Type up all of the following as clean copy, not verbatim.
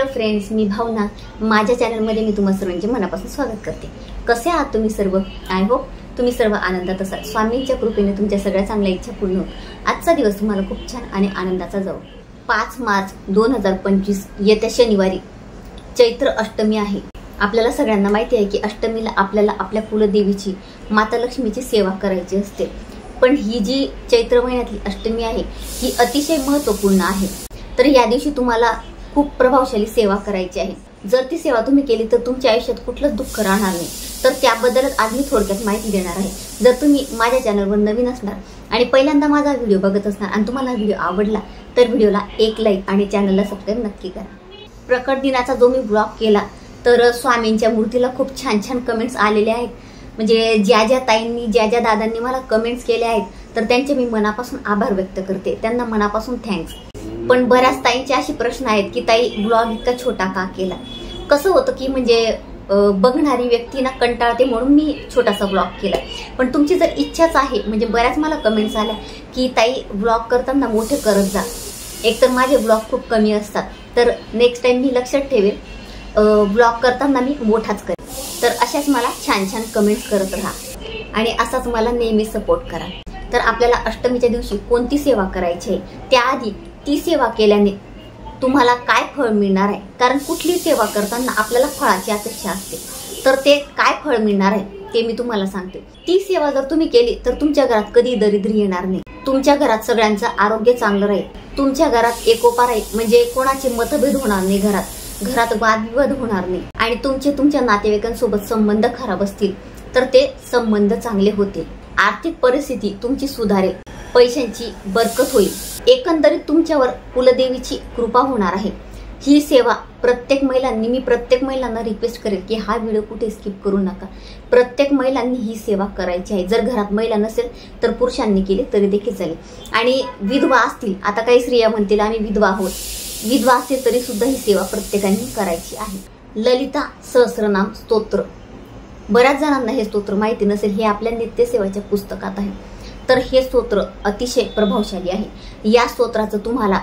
Hello friends, मी भावना. माझ्या चॅनलमध्ये मी तुम्हा सर्वांचे मनापासून स्वागत करते. कसे आहात तुम्ही सर्व? आय होप तुम्ही सर्व आनंदात असाल. स्वामींच्या कृपेने तुमच्या सगळ्या चांगल्या इच्छा पूर्ण हो. आजचा दिवस तुम्हाला खूप छान आणि आनंदाचा जाऊ. 5 मार्च 2025 येत्या शनिवारी चैत्र अष्टमी आहे. आपल्याला सगळ्यांना माहिती आहे की अष्टमीला आपल्याला आपल्या कुलदेवीची माता लक्ष्मीची सेवा करायची असते. पण ही जी चैत्र महिन्यातली अष्टमी आहे ही अतिशय महत्त्वपूर्ण आहे. तर या दिवशी तुम्हाला खूप प्रभावशाली सेवा करायची आहे. जर ती सेवा तुम्ही केली तर तुमच्या आयुष्यात कुठलंच दुःख राहणार नाही. तर त्याबद्दलच आज मी थोडक्यात माहिती देणार आहे. जर तुम्ही माझ्या चॅनलवर नवीन असणार आणि पहिल्यांदा माझा व्हिडिओ बघत असणार आणि तुम्हाला व्हिडिओ आवडला तर व्हिडिओला एक लाईक आणि चॅनलला सबस्क्राईब नक्की करा. प्रकट दिनाचा जो मी ब्लॉग केला तर स्वामींच्या मूर्तीला खूप छान छान कमेंट्स आलेले आहेत. म्हणजे ज्या ताईंनी ज्या दादांनी मला कमेंट्स केले आहेत तर त्यांचे मी मनापासून आभार व्यक्त करते. त्यांना मनापासून थँक्स. पण बऱ्याच ताईंचे असे प्रश्न आहेत की ताई ब्लॉग इतका छोटा का केला. कसं होतं की म्हणजे बघणारी व्यक्ती ना कंटाळते म्हणून मी छोटासा ब्लॉग केला. पण तुमची जर इच्छाच आहे म्हणजे बऱ्याच मला कमेंट्स आल्या की ताई ब्लॉग करताना मोठे करत जा. एकतर माझे ब्लॉग खूप कमी असतात तर नेक्स्ट टाइम मी लक्षात ठेवेल ब्लॉग करताना मी मोठाच करेन. तर अशाच मला छान छान कमेंट्स करत राहा आणि असाच मला नेहमी सपोर्ट करा. तर आपल्याला अष्टमीच्या दिवशी कोणती सेवा करायची आहे त्याआधी ती सेवा केल्याने तुम्हाला काय फळ मिळणार आहे. कारण कुठली सेवा करताना आपल्याला फळाची अपेक्षा असते. तर ते काय फळ मिळणार आहे ते मी तुम्हाला सांगते. ती सेवा जर तुम्ही केली तर तुमच्या घरात कधी दरिद्री येणार नाही. तुमच्या घरात सगळ्यांचं आरोग्य चांगलं राहील. तुमच्या घरात एकोपा राहील. म्हणजे कोणाचे मतभेद होणार नाही. घरात वादविवाद होणार नाही. आणि तुमच्या नातेवाईकांसोबत संबंध खराब असतील तर ते संबंध चांगले होतील. आर्थिक परिस्थिती तुमची सुधारेल. पैशांची बरकत होईल. एकंदरीत तुमच्यावर कुलदेवीची कृपा होणार आहे. ही सेवा मी प्रत्येक महिलांना रिक्वेस्ट करेल की हा व्हिडिओ कुठे स्किप करू नका. प्रत्येक महिलांनी ही सेवा करायची आहे. जर घरात महिला नसेल तर पुरुषांनी केली तरी देखील चालेल. आणि विधवा असतील, आता काही स्त्रिया म्हणतील आम्ही विधवा आहोत, विधवा असतील तरी सुद्धा ही सेवा प्रत्येकाने करायची आहे. ललिता सहस्रनाम स्तोत्र. बऱ्याच जणांना हे स्तोत्र माहिती नसेल. हे आपल्या नित्यसेवाच्या पुस्तकात आहे. तर हे स्तोत्र अतिशय प्रभावशाली आहे. या स्तोत्राचं तुम्हाला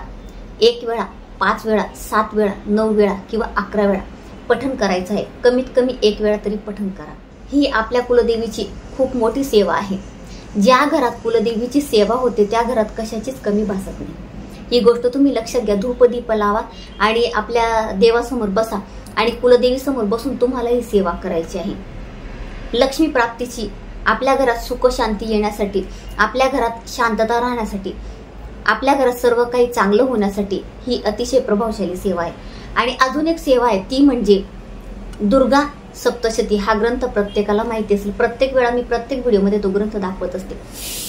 1 वेळा, 5 वेळा, 7 वेळा, 9 वेळा किंवा 11 वेळा पठण करायचं आहे. कमीत कमी 1 वेळा तरी पठण करा. ही आपल्या कुलदेवीची खूप मोठी सेवा आहे. ज्या घरात कुलदेवीची सेवा होते त्या घरात कशाचीच कमी भासत नाही. ही गोष्ट तुम्ही लक्षात घ्या. धूपदीप लावा आणि आपल्या देवासमोर बसा आणि कुलदेवी समोर बसून तुम्हाला ही सेवा करायची आहे. लक्ष्मी प्राप्तीची, आपल्या घरात सुख शांती येण्यासाठी, आपल्या घरात शांतता राहण्यासाठी, आपल्या घरात सर्व काही चांगलं होण्यासाठी ही अतिशय प्रभावशाली सेवा आहे. आणि अजून एक सेवा आहे ती म्हणजे दुर्गा सप्तशती. हा ग्रंथ प्रत्येकाला माहिती असेल. प्रत्येक वेळा मी प्रत्येक व्हिडिओमध्ये तो ग्रंथ दाखवत असते.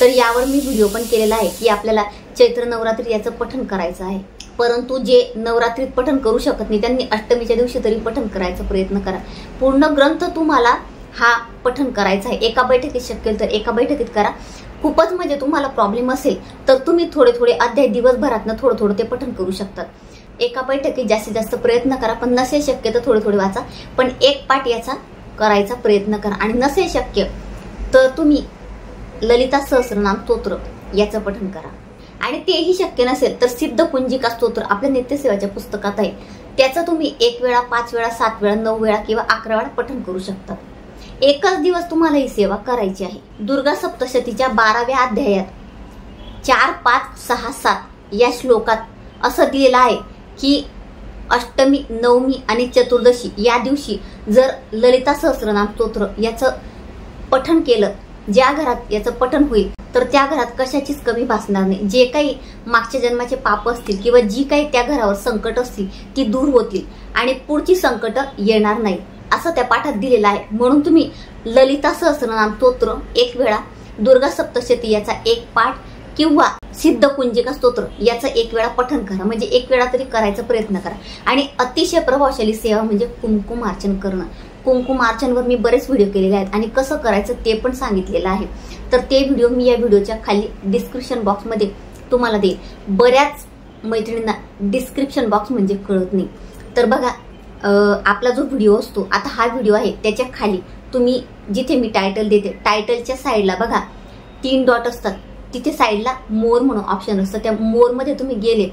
तर यावर मी व्हिडिओ पण केलेला आहे की आपल्याला चैत्र नवरात्री याचं पठण करायचं आहे. परंतु जे नवरात्रीत पठण करू शकत नाही त्यांनी अष्टमीच्या दिवशी तरी पठण करायचा प्रयत्न करा. पूर्ण ग्रंथ तुम्हाला हा पठण करायचा आहे. एका बैठकीत शक्य तर एका बैठकीत करा. खूपच म्हणजे तुम्हाला प्रॉब्लेम असेल तर तुम्ही थोडे अध्याय दिवसभरातनं थोडं ते पठण करू शकतात. एका बैठकीत जास्तीत जास्त प्रयत्न करा. पण नसेल शक्य तर थोडे वाचा. पण एक पाठ याचा करायचा प्रयत्न करा. आणि नसेल शक्य तर तुम्ही ललिता सहस्रनाम स्तोत्र याचं पठण करा. आणि तेही शक्य नसेल तर सिद्ध कुंजिका स्तोत्र आपल्या नित्यसेवाच्या पुस्तकात आहे. त्याचं तुम्ही 1 वेळा, 5 वेळा, 7 वेळा, 9 वेळा किंवा 11 वेळा पठण करू शकता. एकच दिवस तुम्हाला ही सेवा करायची आहे. दुर्गा सप्तशतीच्या 12व्या अध्यायात 4, 5, 6, 7 या श्लोकात असं दिलेलं आहे की अष्टमी, नवमी आणि चतुर्दशी या दिवशी जर ललिता सहस्रनाम स्तोत्र याचं पठण केलं, ज्या घरात याचं पठण होईल तर त्या घरात कशाचीच कमी भासणार नाही. जे काही मागच्या जन्माचे पाप असतील किंवा जी काही त्या घरावर संकट असतील ती दूर होतील आणि पुढची संकट येणार नाही असं त्या पाठात दिलेलं आहे. म्हणून तुम्ही ललिता सहस्रनाम स्तोत्र 1 वेळा, दुर्गा सप्तशती याचा 1 पाठ किंवा सिद्ध कुंजिका स्तोत्र याचं 1 वेळा पठण करा. म्हणजे 1 वेळा तरी करायचा प्रयत्न करा. आणि अतिशय प्रभावशाली सेवा म्हणजे कुंकुमार्चन करणं. कुंकुमार्चनवर मी बरेच व्हिडिओ केलेले आहेत आणि कसं करायचं ते पण सांगितलेलं आहे. तर ते व्हिडिओ मी या व्हिडिओच्या खाली डिस्क्रिप्शन बॉक्समध्ये तुम्हाला देईल. बऱ्याच मैत्रिणींना डिस्क्रिप्शन बॉक्स म्हणजे कळत नाही. तर बघा आपला जो व्हिडिओ असतो, आता हा व्हिडिओ आहे त्याच्या खाली तुम्ही जिथे मी टायटल देते टायटलच्या साईडला बघा 3 डॉट असतात. तिथे साईडला मोर म्हणून ऑप्शन असतं, त्या मोरमध्ये तुम्ही गेले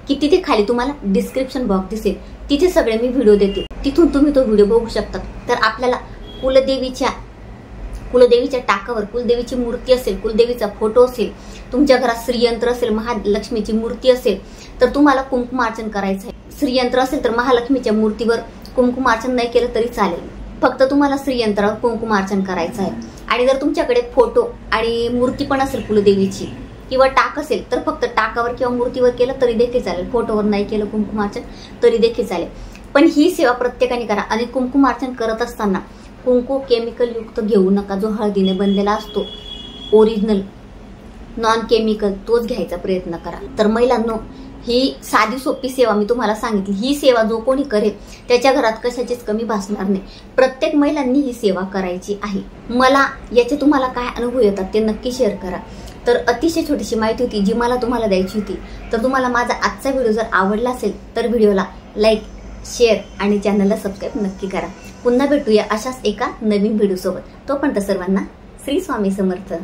की तिथे खाली तुम्हाला डिस्क्रिप्शन बॉक्स दिसेल, तिथे सगळे मी व्हिडिओ देते, तिथून तुम्ही तो व्हिडिओ बघू शकता। तर आपल्याला कुलदेवीच्या टाकावर कुलदेवीची मूर्ती असेल, कुलदेवीचा फोटो असेल, तुमच्या घरात श्रीयंत्र असेल, महालक्ष्मीची मूर्ती असेल तर तुम्हाला कुंकुमार्चन करायचं आहे। श्रीयंत्र असेल तर महालक्ष्मीच्या मूर्तीवर कुंकुमार्चन नाही केलं तरी चालेल, फक्त तुम्हाला श्रीयंत्रावर कुंकुमार्चन करायचं आहे। आणि जर तुमच्याकडे फोटो आणि मूर्ती पण असेल कुलदेवीची किंवा टाक असेल तर फक्त टाकावर किंवा मूर्तीवर केलं तरी देखील चालेल, फोटोवर नाही केलं कुंकुमार्चन तरी देखील चालेल। पण ही सेवा प्रत्येकाने करा। आणि कुंकुमार्चन करत असताना कुंकू केमिकल युक्त घेऊ नका, जो हळदीने बनलेला असतो, ओरिजिनल नॉन केमिकल तोच घ्यायचा प्रयत्न करा। तर महिलांनो, ही साधी सोपी सेवा मी तुम्हाला सांगितली, ही सेवा जो कोणी करेल त्याच्या घरात कशाचीच कमी भासणार नाही। प्रत्येक महिलांनी ही सेवा करायची आहे। मला याचे तुम्हाला काय अनुभव येतात ते नक्की शेअर करा। तर अतिशय छोटीशी माहिती होती जी मला तुम्हाला द्यायची होती। तर तुम्हाला माझा आजचा व्हिडिओ जर आवडला असेल तर व्हिडिओला लाईक, शेअर आणि चॅनलला सबस्क्राईब नक्की करा। पुन्हा भेटूया अशाच एका नवीन व्हिडिओ सोबत। तोपर्यंत सर्वांना श्री स्वामी समर्थ।